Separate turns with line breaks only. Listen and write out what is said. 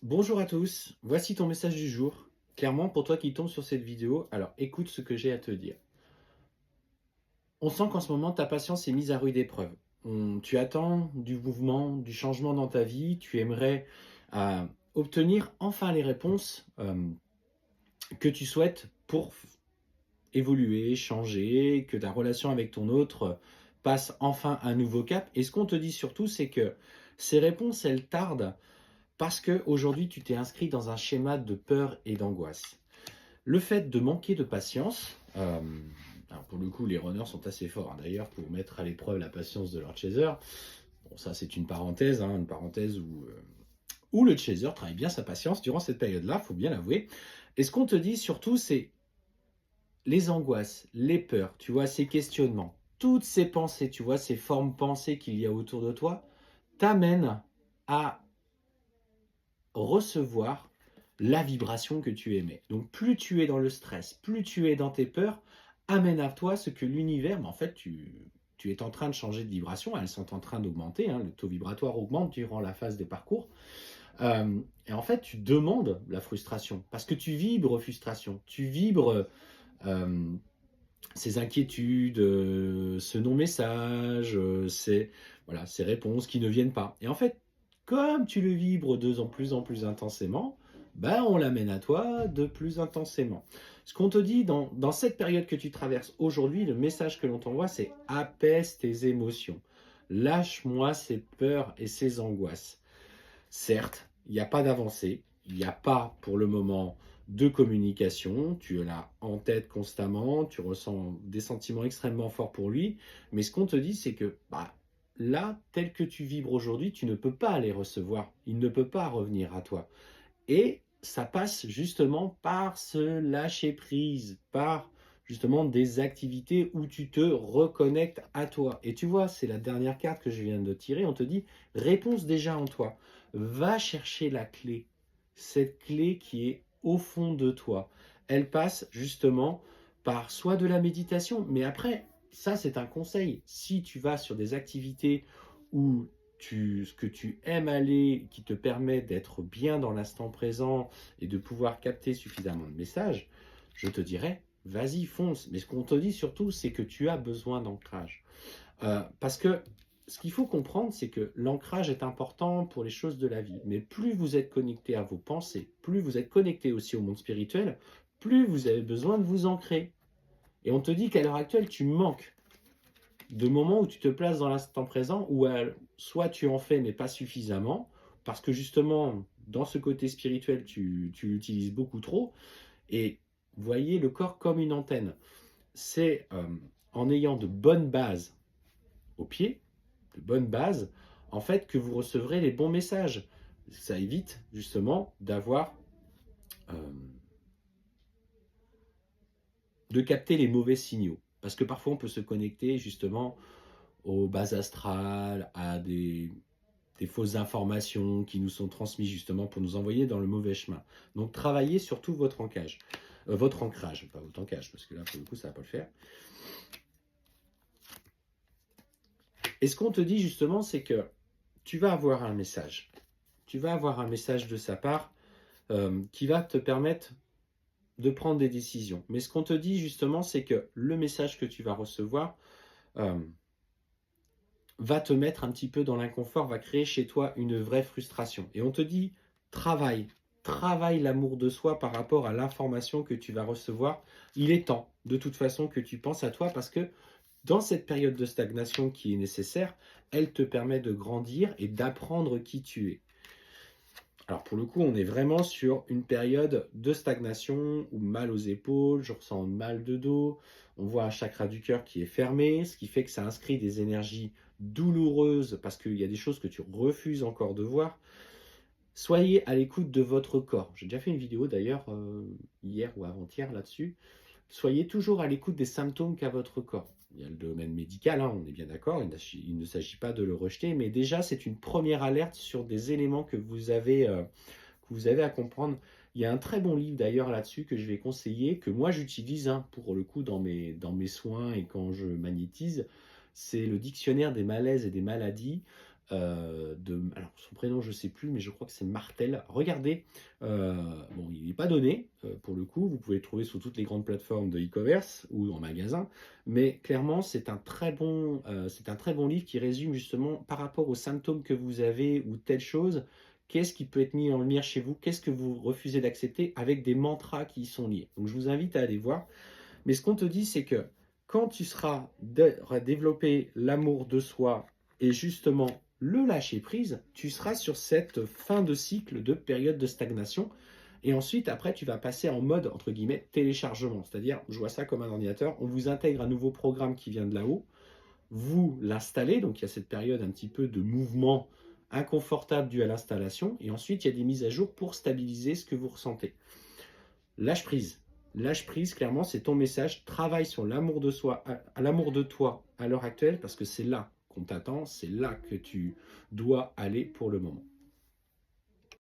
Bonjour à tous, voici ton message du jour. Clairement, pour toi qui tombes sur cette vidéo, alors écoute ce que j'ai à te dire. On sent qu'en ce moment, ta patience est mise à rude épreuve. Tu attends du mouvement, du changement dans ta vie, tu aimerais euh, obtenir enfin les réponses que tu souhaites pour évoluer, changer, que ta relation avec ton autre passe enfin un nouveau cap. Et ce qu'on te dit surtout, c'est que ces réponses, elles tardent parce qu'aujourd'hui, tu t'es inscrit dans un schéma de peur et d'angoisse. Le fait de manquer de patience, alors pour le coup, les runners sont assez forts, hein, d'ailleurs, pour mettre à l'épreuve la patience de leur chaser. Bon, ça, c'est une parenthèse où le chaser travaille bien sa patience durant cette période-là, il faut bien l'avouer. Et ce qu'on te dit surtout, c'est les angoisses, les peurs, tu vois, ces questionnements, toutes ces pensées, tu vois, ces formes pensées qu'il y a autour de toi, t'amènent à recevoir la vibration que tu émets. Donc plus tu es dans le stress, plus tu es dans tes peurs, amène à toi ce que l'univers, mais en fait tu es en train de changer de vibration, elles sont en train d'augmenter, hein, le taux vibratoire augmente durant la phase des parcours. Et en fait tu demandes la frustration, parce que tu vibres frustration, tu vibres euh, ces inquiétudes, ce non-message, ces réponses qui ne viennent pas. Et en fait, comme tu le vibres de plus en plus intensément, ben on l'amène à toi de plus intensément. Ce qu'on te dit dans cette période que tu traverses aujourd'hui, le message que l'on t'envoie, c'est apaise tes émotions. Lâche-moi ces peurs et ces angoisses. Certes, il n'y a pas d'avancée, il n'y a pas pour le moment de communication, tu es là en tête constamment, tu ressens des sentiments extrêmement forts pour lui, mais ce qu'on te dit, c'est que là, tel que tu vibres aujourd'hui, tu ne peux pas les recevoir, il ne peut pas revenir à toi. Et ça passe justement par ce lâcher prise, par justement des activités où tu te reconnectes à toi. Et tu vois, c'est la dernière carte que je viens de tirer, on te dit réponse déjà en toi. Va chercher la clé, cette clé qui est au fond de toi. Elle passe justement par soit de la méditation, mais après, ça c'est un conseil. Si tu vas sur des activités où ce que tu aimes aller, qui te permet d'être bien dans l'instant présent et de pouvoir capter suffisamment de messages, je te dirais, vas-y, fonce. Mais ce qu'on te dit surtout, c'est que tu as besoin d'ancrage. Parce que ce qu'il faut comprendre, c'est que l'ancrage est important pour les choses de la vie. Mais plus vous êtes connecté à vos pensées, plus vous êtes connecté aussi au monde spirituel, plus vous avez besoin de vous ancrer. Et on te dit qu'à l'heure actuelle, tu manques de moments où tu te places dans l'instant présent, où soit tu en fais mais pas suffisamment, parce que justement, dans ce côté spirituel, tu l'utilises beaucoup trop, et voyez le corps comme une antenne. C'est en ayant de bonnes bases au pied, de bonnes bases, en fait, que vous recevrez les bons messages. Ça évite justement euh, de capter les mauvais signaux. Parce que parfois on peut se connecter justement aux bases astrales, à des fausses informations qui nous sont transmises justement pour nous envoyer dans le mauvais chemin. Donc travaillez surtout votre ancrage, pas votre ancrage, parce que là pour le coup ça va pas le faire. Et ce qu'on te dit justement, c'est que tu vas avoir un message. Tu vas avoir un message de sa part qui va te permettre de prendre des décisions. Mais ce qu'on te dit justement, c'est que le message que tu vas recevoir euh, va te mettre un petit peu dans l'inconfort, va créer chez toi une vraie frustration. Et on te dit, travaille, travaille l'amour de soi par rapport à l'information que tu vas recevoir. Il est temps, de toute façon, que tu penses à toi parce que dans cette période de stagnation qui est nécessaire, elle te permet de grandir et d'apprendre qui tu es. Alors pour le coup, on est vraiment sur une période de stagnation ou mal aux épaules, je ressens mal de dos, on voit un chakra du cœur qui est fermé, ce qui fait que ça inscrit des énergies douloureuses parce qu'il y a des choses que tu refuses encore de voir. Soyez à l'écoute de votre corps. J'ai déjà fait une vidéo d'ailleurs hier ou avant-hier là-dessus. Soyez toujours à l'écoute des symptômes qu'a votre corps. Il y a le domaine médical, hein, on est bien d'accord, il ne s'agit pas de le rejeter, mais déjà c'est une première alerte sur des éléments que vous avez à comprendre. Il y a un très bon livre d'ailleurs là-dessus que je vais conseiller, que moi j'utilise hein, pour le coup dans mes soins et quand je magnétise. C'est le dictionnaire des malaises et des maladies alors son prénom je ne sais plus, mais je crois que c'est Martel. Regardez, bon, il n'est pas donné, pour le coup, vous pouvez le trouver sur toutes les grandes plateformes de e-commerce ou en magasin, mais clairement, c'est un très bon livre qui résume justement par rapport aux symptômes que vous avez ou telle chose, qu'est-ce qui peut être mis en lumière chez vous, qu'est-ce que vous refusez d'accepter avec des mantras qui y sont liés. Donc je vous invite à aller voir. Mais ce qu'on te dit, c'est que quand tu seras développé l'amour de soi et justement le lâcher prise, tu seras sur cette fin de cycle de période de stagnation. Et ensuite, après, tu vas passer en mode, entre guillemets, téléchargement. C'est-à-dire, je vois ça comme un ordinateur, on vous intègre un nouveau programme qui vient de là-haut, vous l'installez, donc il y a cette période un petit peu de mouvement inconfortable dû à l'installation, et ensuite il y a des mises à jour pour stabiliser ce que vous ressentez. Lâche prise. Lâche prise, clairement, c'est ton message. Travaille sur l'amour de soi, à l'amour de toi à l'heure actuelle, parce que c'est là qu'on t'attend, c'est là que tu dois aller pour le moment.